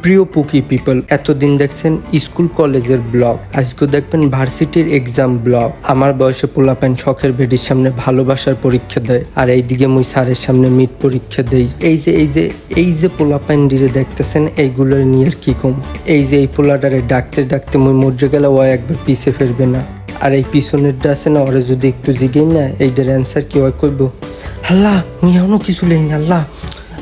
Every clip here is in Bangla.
প্রিয় পুকি পিপল, এতদিন দেখছেন স্কুল কলেজের ব্লগ, আজকে দেখবেন ভার্সিটির এক্সাম ব্লগ। আমার বয়সে পোলাপাইন শখের ভেটির সামনে ভালোবাসার পরীক্ষা দেয়, আর এইদিকে মুই স্যারের সামনে মিট পরীক্ষা দেই। এই যে পোলাপাইন ডিরে দেখতেছেন, এইগুলোর নিয়ে আর কি কম। এই পোলাটারে ডাকতে ডাকতে মুই মরে গেলে ও একবার পিছে ফেরবে না। আর এই পিছনেরটা আছে না, ওরা যদি একটু জিগেই না, এইটার অ্যান্সার কি হয় কইব, আল্লাহ মুই এখনো কিছু লেই না,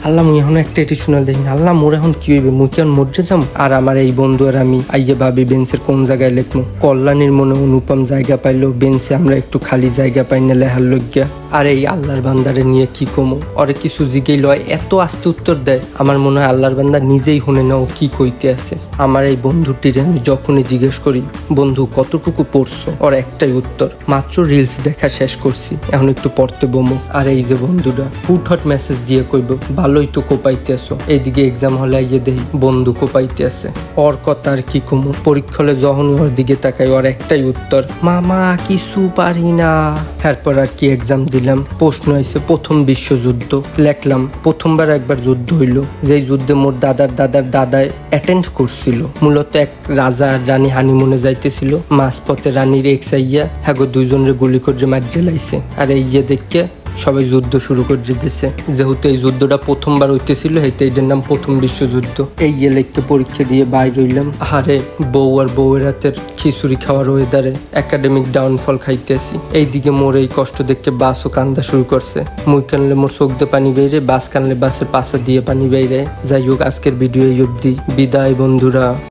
আল্লাহ মুই এখন একটা এটি শোনা দেই না, আল্লাহ মোর এখন কি হইবে, মুই কেমন মরে যাম। আর আমার এই বন্ধু আর আমি আইয়ে ভাবি বেঞ্চের কোন জায়গায় লেখবো। কল্যাণীর মনে অনুপম জায়গা পাইলো বেঞ্চে, আমরা একটু খালি জায়গা পাই না লেহার লজ্ঞা। আর এই আল্লাহর বান্দারে নিয়ে কি কমো, ওরে কিছু জিগেই লয় এত আস্তে উত্তর দেয়, আমার মনে হয় আল্লাহর বান্দা নিজেই শুনে না ও কি কইতে আছে। আমার এই বন্ধুটির আমি যখনই জিজ্ঞেস করি, বন্ধু কতটুকু পড়ছো, ওর একটাই উত্তর, মাত্র রিলস দেখা শেষ করছি, এখন একটু পড়তে বমো। আর এই যে বন্ধুটা হুটহট মেসেজ দিয়ে কইব, ভালোই তো কোপাইতে আসো, এইদিকে এক্সাম হলে আইয়ে দেই বন্ধু কোপাইতে আছে। ওর কথা আর কি কমু, পরীক্ষা হলে যখনই ওর দিকে তাকাই ওর একটাই উত্তর, মামা কিছু পারি না। এরপর আর কি এক্সাম দিলাম, প্রশ্ন হয়েছে প্রথম বিশ্বযুদ্ধ, লেখলাম প্রথমবার একবার যুদ্ধ হইল, যেই যুদ্ধে মোর দাদায় অ্যাটেন্ড করছিল। মূলত এক রাজা আর রানী হানিমুনে যাইতেছিল, মাঝপথে রানীর এক্সাইয়া হ্যাগো দুইজনের গুলি করে মার জেলাইছে। আর এই দেখে সবাই যুদ্ধ শুরু করে দিতেছে, যেহেতু এই যুদ্ধটা প্রথমবার হইতেছিল, এইটার নাম প্রথম বিশ্বযুদ্ধ। এই লেখতে পরীক্ষা দিয়ে বাইর হইলাম। আরে বউ আর বউয়ের হাতের খিচুড়ি খাওয়ার ওয়েদারে একাডেমিক ডাউনফল খাইতেছি। এইদিকে মোর এই কষ্ট দেখে বাসও কান্দা শুরু করছে, মুই কানলে মোর চোখ দিয়ে পানি বেড়ে, বাস কানলে বাসের পাশা দিয়ে পানি বেড়ে। যাই হোক, আজকের ভিডিও এই অবধি, বিদায় বন্ধুরা।